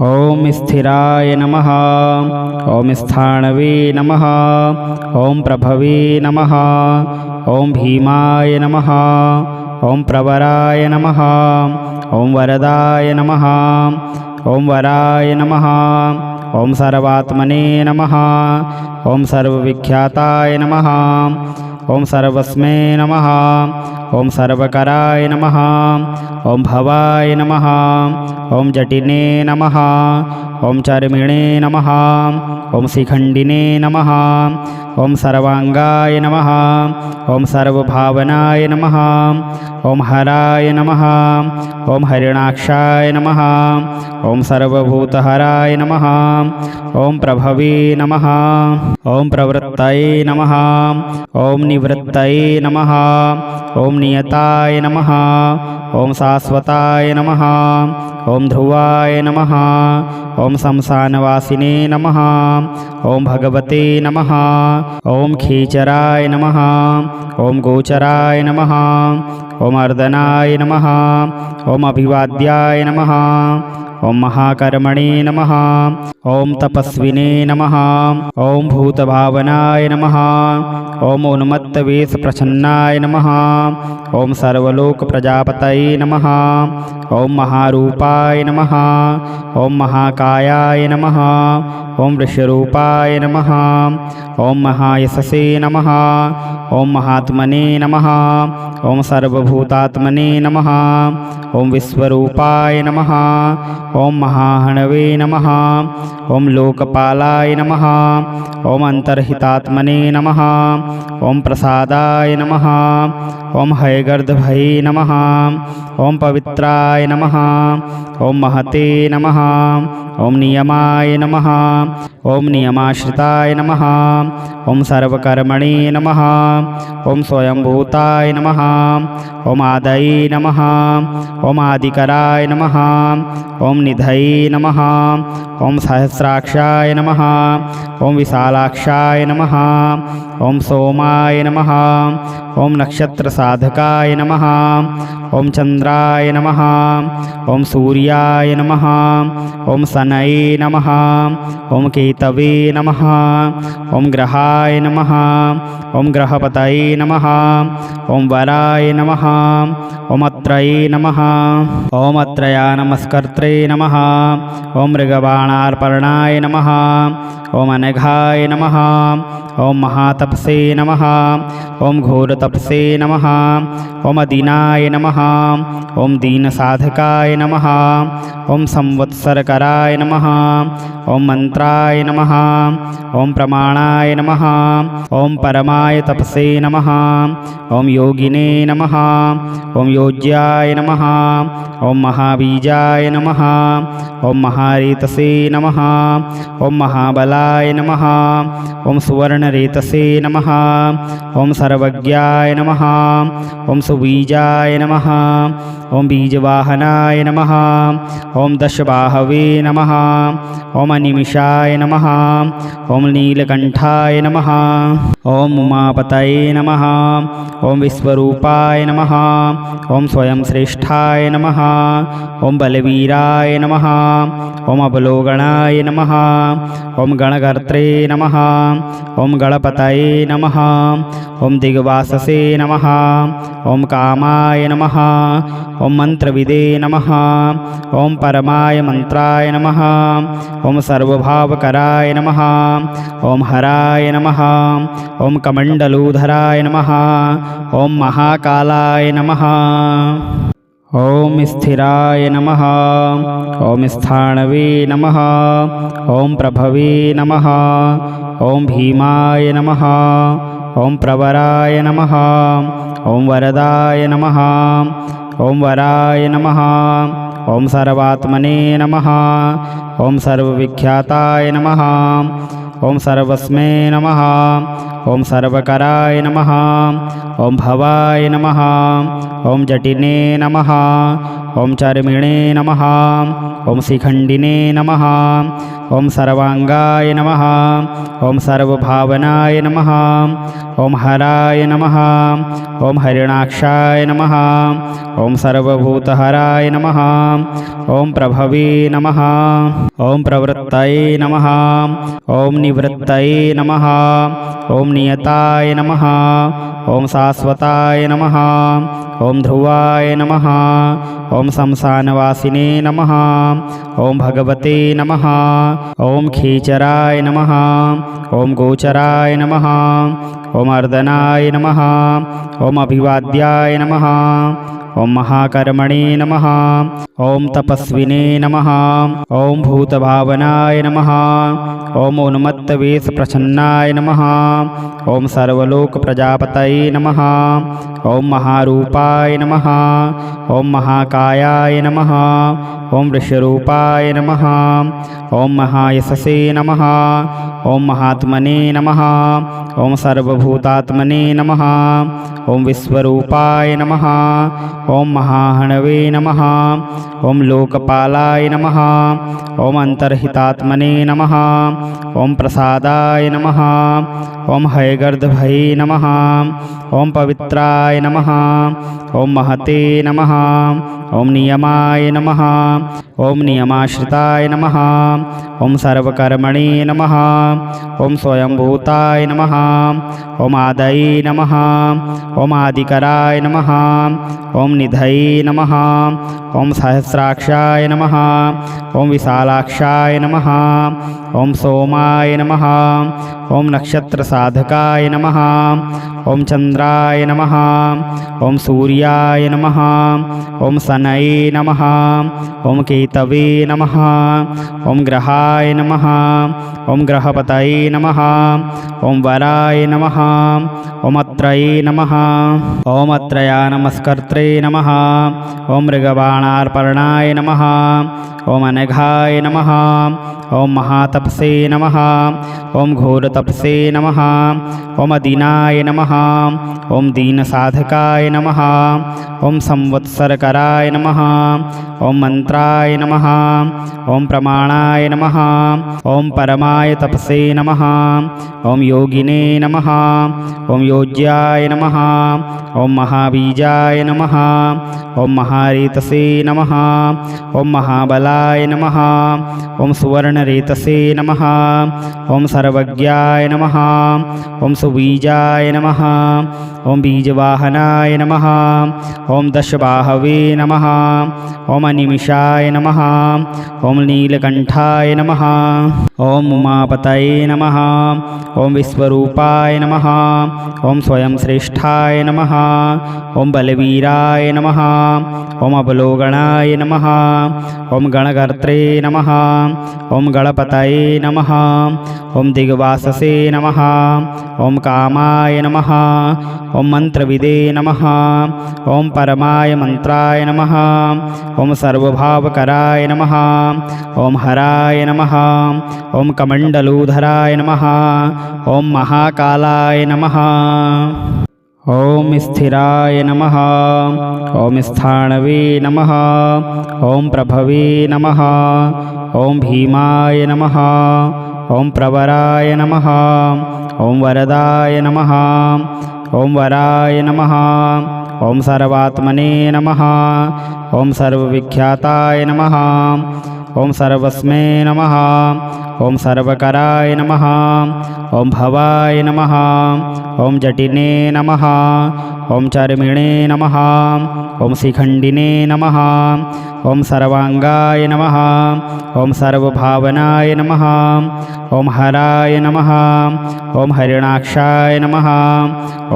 ओम स्थिराय नमः। ओम स्थाणवे नमः। ओम प्रभवे नमः। ओम भीमाय नमः। ओम प्रवराय नमः। ओम वरदाय नमः। ओम वराय नमः। ओम सर्वात्मने नमः। ओम सर्वविख्याताय नमः। ओम सर्वस्मै नमः। ओम सर्वकराय नमः। ओम भवाय नमः। ओम जटिने नमः। ओम चर्मिणे नमः। ओम शिखंडिने नमः। ओम सर्वांगाय नमः। ओम सर्वभावनाय नमः। ओम हराय नमः। ओम हरिणाक्षाय नमः। ओम सर्वभूतहराय नमः। ओम प्रभवे नमः। ओम प्रवृत्तये नमः। ओम निवृत्तये नमः। ओम नियताय नमः। ओम शाश्वताय नमः। ओम ध्रुवाय नमः। ओम शमशानवासिने नमः। ओम भगवते नमः। ओम खीचराय नमः। ओम गोचराय नमः। ओम अर्दनाय नमः। ओम अभिवाद्याय नमः। ओम महाकर्मणे नमः। ओम तपस्विने नमः। ओम भूतभावनाय नमः। ओम उन्मत्तवेश प्रसन्नाय नमः। ओम सर्वलोक प्रजापतये नमः। ओम महारूपाय नमः। ओम महाकायाय नमः। ओम वृषरूपाय नमः। ओम महायशसे नमः। ओम महात्मने नमः। ओम सर्वभूतात्मने नमः। ओम विश्वरूपाय नमः। ओम महाहणवे नमः। ओम लोकपालाय नमः। ओम अंतर्हितात्मने नमः। ओम प्रसादाय नमः। ओम हयगर्दभये नमः। ओम पवित्राय नमः। ओम महते नमः। ओम नियमाय नमः। ओम नियमाश्रिताय नमः। ओम सर्वकर्मणे नमः। ओम स्वयंभूताय नमः। ओम आदये नमः। ओम आदिकराय नमः। ओम निधये नमः। ओम सहस्राक्षाय नमः। ओम विशालाक्षाय नमः। ओम सोमाय नमः। ओम नक्षत्र साधकाय नमः। ओम चंद्राय नमः। ओम सूर्याय नमः। ओम शनये नमः। ओम केतवे नमः। ओम ग्रहाय नमः। ओम ग्रहपतये नमः। ओम वराय नमः। ओम अत्रये नमः। ओम अत्रया नमस्कर्त्रे नमः। ओम मृगबाणार्पणाय नमः। ओम अनघाय नमः। ओम महातपसे नमः। ओम घोरतपसे नमः। ओम अदीनाय नमः। ओम दीनसाधकाय नमः। ओम संवत्सरकराय नमः। ओम मंत्राय नमः। ओम प्रमाणाय नमः। ओम परमाय तपसे नमः। ओम योगिने नमः। ओम योज्याय नमः। ओम महाबीजाय नमः। ओम महारेतसे नमः। ओम महाबलाय नमः। ओम सुवर्णरेतसे नमः। ओम सर्वज्ञाय नमः। ओम सुबीजाय नमः। ओम बीजवाहनाय नमः। ओम दशबाहवे नमः। ओम अनिमिषाय नमः। ओम नीलकंठाय नमः। ओम उमापतये नमः। ओम विश्वरूपाय नमः। ओम स्वयं श्रेष्ठाय नमः। ओम बलवीराय नमः। ओम अवलोकनाय नमः। ओम गणकर्त्रे नमः। ओम गणपतये नमः। ओम दिग्वाससे नमः। ओम कामाय नमः। ओम मंत्रविदे नमः। ओम परमाय मंत्राय नमः। ओम सर्वभावकराय नमः। ओम हराय नमः। ओम कमंडलूधराय नमः। ओम महाकालाय नमः। ओम स्थिराय नमः। ओम स्थाणवे नमः। ओम प्रभवे नमः। ओम भीमाय नमः। ओम प्रवराय नमः। ओम वरदाय नमः। ओम वराय नमः। ओम सर्वात्मने नमः। ओम सर्वविख्याताय नमः। ॐ सर्वस्मै नमः। ॐ सर्वकराय नमः। ॐ भवाय नमः। ॐ जटिने नमः। ॐ चर्मिणे नमः। ॐ शिखण्डिने नमः। ॐ सर्वाङ्गाय नमः। ॐ सर्वभावनाय नमः। ॐ हराय नमः। ॐ हरिणाक्षाय नमः। ॐ सर्वभूतहराय नमः। ॐ प्रभवे नमः। ॐ प्रवृत्तये नमः। ॐ निवृत्तये नमः। ॐ नियताय नमः। ॐ शाश्वताय नमः। ॐ ध्रुवाय नमः। ॐ शमशानवासिने नमः। ॐ भगवते नमः। ॐ खीचराय नमः। ॐ गोचराय नमः। ॐ अर्दनाय नमः। ॐ अभिवाद्याय नमः। ॐ महाकर्मणे नमः। ॐ तपस्विने नमः। ॐ भूतभावनाय नमः। ॐ उन्मत्तवेषप्रच्छन्नाय नमः। ॐ सर्वलोकप्रजापतये नमः। ॐ महारूपाय नमः। ॐ महाकायाय नमः। ॐ वृषरूपाय नमः। ॐ महायशसे नमः। ॐ महात्मने नमः। ॐ सर्वभूतात्मने नमः। ॐ विश्वरूपाय नमः। ॐ महाहणवे नमः। ॐ लोकपालाय नमः। ॐ अन्तर्हितात्मने नमः। ॐ प्रसादाय नमः। ॐ हयगर्दभये नमः। ॐ पवित्राय नमः। ॐ महते नमः। ॐ नियमाय नमः। ॐ नियमाश्रिताय नमः। ॐ सर्वकर्मणे नमः। ॐ स्वयंभूताय नमः। ॐ आदये नमः। ॐ आदिकराय नमः। ॐ निधये नमः। ॐ सहस्राक्षाय नमः। ॐ विशालाक्षाय नमः। ॐ सोमाय नमः। ॐ नक्षत्रसाधकाय नमः। ॐ चन्द्राय नमः। ॐ सूर्याय नमः। ॐ शनये नमः। ॐ केतवे नमः। ॐ ग्रहाय नमः। ॐ ग्रहपतये नमः। ॐ वराय नमः। ॐ अत्रये नमः। ॐ अत्रया नमस्कर्त्रे नमः। ॐ मृगबाणार्पणाय नमः। ॐ अनघाय नमः। ॐ महातपसे नमः। ॐ घोरतपसे नमः। ॐ अदीनाय नमः। ॐ दीनसाधकाय नमः। ॐ संवत्सरकराय नमः। ॐ मंत्राय नमः। ॐ प्रमाणाय नमः। ॐ परमाय तपसे नमः। ॐ योगिने नमः। ॐ योज्याय नमः। ॐ महाबीजाय नमः। ॐ महारेतसे नमः। ॐ महाबलाय नमः। ॐ सुवर्णरेतसे नमः। ॐ सर्वज्ञाय नमः। ॐ सुबीजाय नमः। ॐ बीजवाहनाय नमः। ॐ दशबाहवे नमः। ॐ अनिमिषाय नमः। ॐ नीलकण्ठाय नमः। ॐ उमापतये नमः। ॐ विश्वरूपाय नमः। ॐ स्वयं श्रेष्ठाय नमः। ॐ बलवीराय नमः। ॐ अवलोकनाय नमः। ॐ गणकर्त्रे नमः। ॐ गणपतये नमः। ॐ दिग्वाससे नमः। ॐ कामाय नमः। ॐ मंत्रविदे नमः। ॐ परमाय मंत्राय नमः। ॐ सर्वभावकराय नमः। ॐ हराय नमः। ॐ कमण्डलूधराय नमः। ॐ महाकालाय नमः। ॐ स्थिराय नमः। ॐ स्थाणवे नमः। ॐ प्रभवे नमः। ॐ भीमाय नमः। ॐ प्रवराय नमः। ॐ वरदाय नमः। ॐ वराय नमः। ॐ सर्वात्मने नमः। ॐ सर्वविख्याताय नमः। ॐ सर्वस्मै नमः। ॐ सर्वकराय नमः। ॐ भवाय नमः। ॐ जटिने नमः। ॐ चर्मिणे नमः। ॐ शिखण्डिने नमः। ॐ सर्वाङ्गाय नमः। ॐ सर्वभावनाय नमः। ॐ हराय नमः। ॐ हरिणाक्षाय नमः।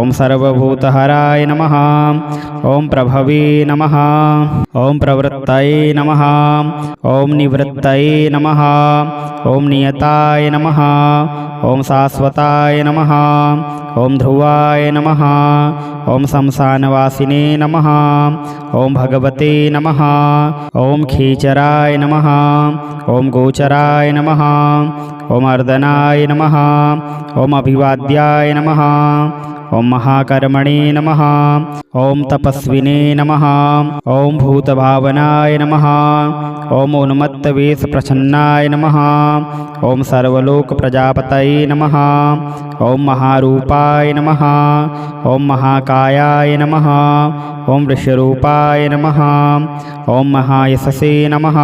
ॐ सर्वभूतहराय नमः। ॐ प्रभवे नमः। ॐ प्रवृत्तये नमः। ॐ निवृत्तये नमः। ॐ नियताय नमः। ॐ शाश्वताय नमः। ॐ ध्रुवाय नमः। ॐ शमशानवासिने नमः। ॐ भगवते नमः। ॐ खीचराय नमः। ॐ गोचराय नमः। ॐ अर्दनाय नमः। ॐ अभिवाद्याय नमः। ॐ महाकर्मणे नमः। ॐ तपस्विने नमः। ॐ भूतभावनाय नमः। ॐ उन्मत्तवेषप्रच्छन्नाय नमः। ॐ सर्वलोकप्रजापतये नमः। ॐ महारूपाय नमः। ॐ महाकायाय नमः। ॐ वृषरूपाय नमः। ॐ महायशसे नमः।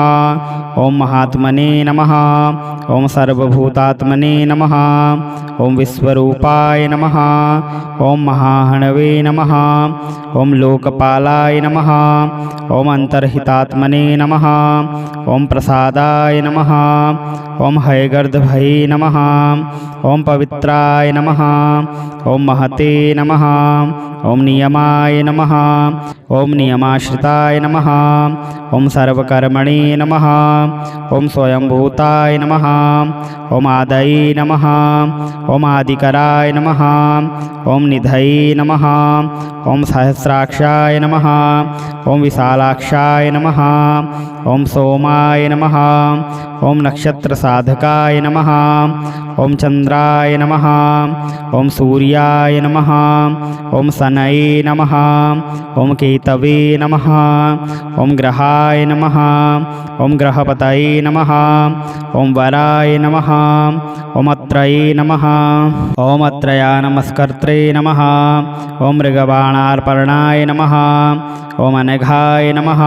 ॐ महात्मने नमः। ॐ सर्वभूतात्मने नमः। ॐ विश्वरूपाय नमः। ॐ महाहणवे नमः। ॐ लोकपालाय नमः। ॐ अन्तर्हितात्मने नमः। ॐ प्रसादाय नमः। ॐ हयगर्दभये नमः। ॐ पवित्राय नमः। ॐ महते नमः। ॐ नियमाय नमः। ॐ नियमाश्रिताय नमः। ॐ सर्वकर्मणे नमः। ॐ स्वयंभूताय नमः। ॐ आदये नमः। ॐ आदिकराय नमः। ॐ निधये नमः। ॐ सहस्राक्षाय नमः। ॐ विशालाक्षाय नमः। ॐ सोमाय नमः। ॐ नक्षत्रसाधकाय नमः। ॐ चन्द्राय नमः। ॐ सूर्याय नमः। ॐ शनये नमः। ॐ केतवे नमः। ॐ ग्रहाय नमः। ॐ ग्रहपतये नमः। ॐ वराय नमः। ॐ अत्रये नमः। ॐ अत्रया नमस्कर्त्रे नमः। ॐ मृगबाणार्पणाय नमः। ॐ अनघाय नमः।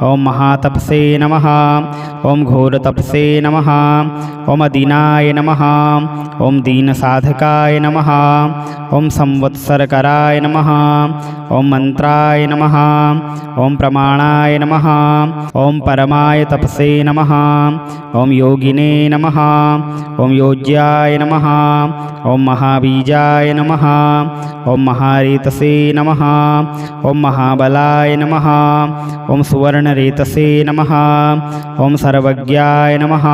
ॐ महातपसे नमः। ॐ घोरतपसे नमः। ॐ अदीनाय नमः। ॐ दीनसाधकाय नमः। ॐ संवत्सरकराय नमः। ॐ मंत्राय नमः। ॐ प्रमाणाय नमः। ॐ परमाय तपसे नमः। ॐ योगिने नमः। ॐ योज्याय नमः। ॐ महाबीजाय नमः। ॐ महारेतसे नमः। ॐ महाबलाय नमः। ॐ सुवर्णरेतसे नमः। ॐ सर्वज्ञाय नमः।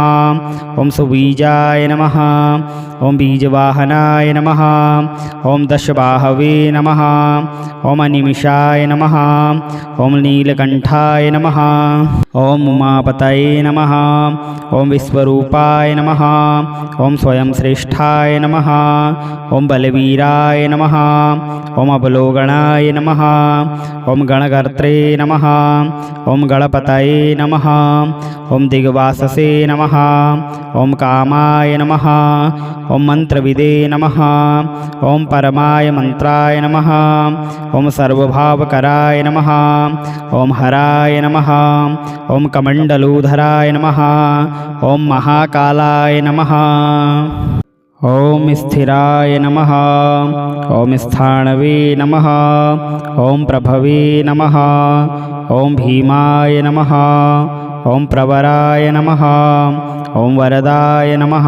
ॐ सुबीजाय नमः। ॐ बीजवाहनाय नमः। ॐ दशबाहवे नमः। ॐ अनिमिषाय नमः। ॐ नीलकण्ठाय नमः। ॐ उमापतये नमः। ॐ विश्वरूपाय नमः। ॐ स्वयं श्रेष्ठाय नमः। ॐ बलवीराय नमः। ॐ अवलोकनाय नमः। ॐ गणकर्त्रे नमः। ॐ गणपतये नमः। ॐ दिग्वाससे नमः। ॐ कामाय नमः। ॐ मंत्रविदे नमः। ॐ परमाय मंत्राय नमः। ॐ सर्वभावकराय नमः। ॐ हराय नमः। ॐ कमण्डलूधराय नमः। ॐ महाकालाय नमः। ॐ स्थिराय नमः। ॐ स्थाणवे नमः। ॐ प्रभवे नमः। ॐ भीमाय नमः। ॐ प्रवराय नमः। ॐ वरदाय नमः।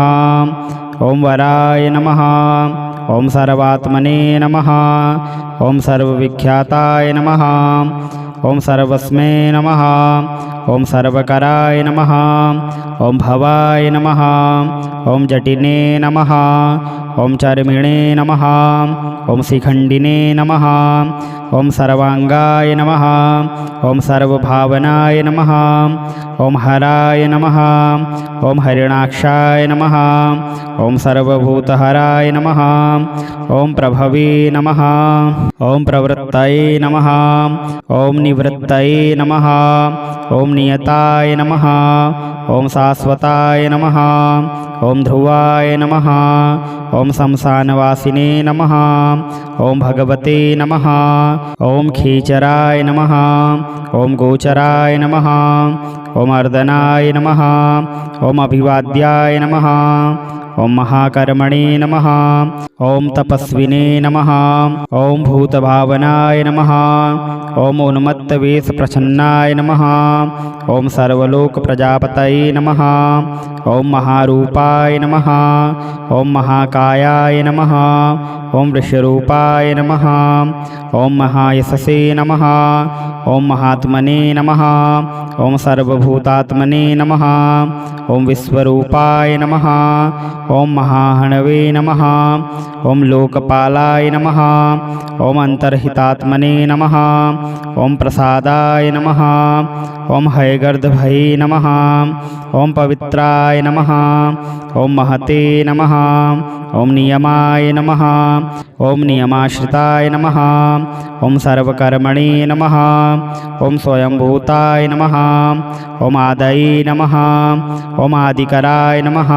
ॐ वराय नमः। ॐ सर्वात्मने नमः। ॐ सर्वविख्याताय नमः। ॐ सर्वस्मै नमः। ॐ सर्वकराय नमः। ॐ भवाय नमः। ॐ जटिने नमः। ॐ चर्मिणे नमः। ॐ शिखण्डिने नमः। ॐ सर्वांगाय नमः। ॐ सर्वभावनाय नमः। ॐ हराय नमः। ॐ हरिणाक्षाय नमः। ॐ सर्वभूतहराय नमः। ॐ प्रभवे नमः। ॐ प्रवृत्तये नमः। ॐ निवृत्तये नमः। ॐ नियताय नमः। ॐ शाश्वताय नमः। ॐ ध्रुवाय नमः। ॐ शमशानवासिने नमः। ॐ भगवते नमः। ॐ खीचराय नमः। ॐ गोचराय नमः। ॐ अर्दनाय नमः। ॐ अभिवाद्याय नमः। ॐ महाकर्मणे नमः। ॐ तपस्विने नमः। ॐ भूतभावनाय नमः। ॐ उन्मत्तवेषप्रच्छन्नाय नमः। ॐ सर्वलोकप्रजापतये नमः। ॐ महारूपाय नमः। ॐ महाकायाय नमः। ॐ वृषरूपाय नमः। ॐ महायशसे नमः। ॐ महात्मने नमः। ॐ सर्वभूतात्मने सर्वभूतात्मने नमः। ॐ विश्वरूपाय नमः। ॐ महाहणवे नमः। ॐ लोकपालाय नमः। ॐ अन्तर्हितात्मने नमः। ॐ प्रसादाय नमः। ॐ हयगर्दभये नमः। ॐ पवित्राय नमः। ॐ महते नमः। ॐ नियमाय नमः। ॐ नियमाश्रिताय नमः। ॐ सर्वकर्मणे नमः। ॐ स्वयंभूताय नमः। ॐ आदये नमः। ॐ आदिकराय नमः।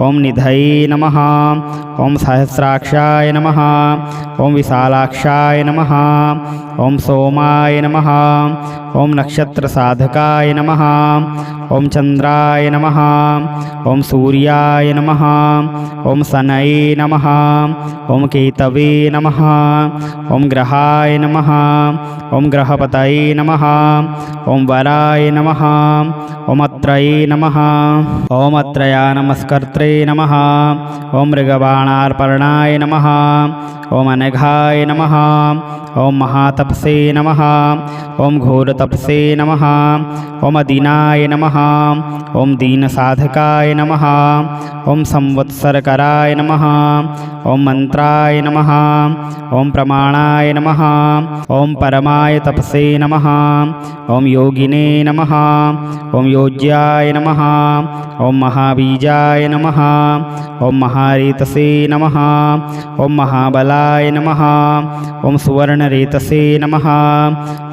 ॐ निधये नमः। ॐ सहस्राक्षाय नमः। ॐ विशालाक्षाय नमः। ॐ सोमाय नमः। ॐ नक्षत्रसाधकाय नमः। ॐ चन्द्राय नमः। ॐ सूर्याय नमः। ॐ शनये नमः। ॐ केतवे नमः। ॐ ग्रहाय नमः। ॐ ग्रहपतये नमः। ॐ वराय नमः। ॐ अत्रये नमः। ॐ अत्रया नमस्कर्त्रे नमः। ॐ मृगबाणार्पणाय नमः। ॐ अनघाय नमः। ॐ महातपसे नमः। ॐ घोरतपसे नमः। ॐ अदीनाय नमः। ॐ दीनसाधकाय नमः। ॐ संवत्सरकराय नमः। ॐ मंत्राय नमः। ॐ प्रमाणाय नमः। ॐ परमाय तपसे नमः। ॐ योगिने नमः। ॐ योज्याय नमः। ॐ महाबीजाय नमः। ॐ महारेतसे नमः। ॐ महाबलाय नमः। ॐ सुवर्णरेतसे नमः।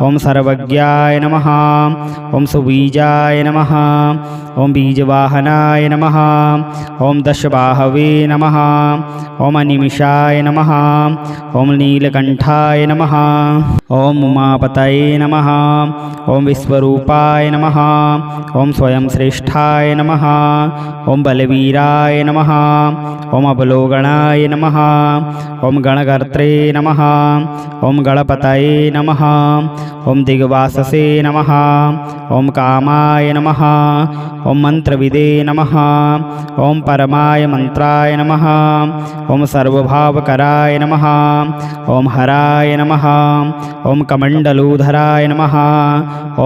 ॐ सर्वज्ञाय नमः। ॐ सुबीजाय नमः। ॐ बीजवाहनाय नमः। ॐ दशबाहवे नमः। ॐ अनिमिषाय नमः। ॐ नीलकण्ठाय नमः। ॐ उमापतये नमः। ॐ विश्वरूपाय नमः। ॐ स्वयं श्रेष्ठाय नमः। ॐ बलवीराय नमः। ॐ अवलोकनाय नमः। ॐ गणकर्त्रे नमः। ॐ गणपतये नमः। ॐ दिग्वाससे नमः। ॐ कामाय नमः। ॐ मंत्रविदे नमः। ॐ परमाय मंत्राय नमः। ॐ सर्वभावकराय नमः। ॐ हराय नमः। ॐ कमण्डलूधराय नमः।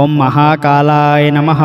ॐ महाकालाय नमः।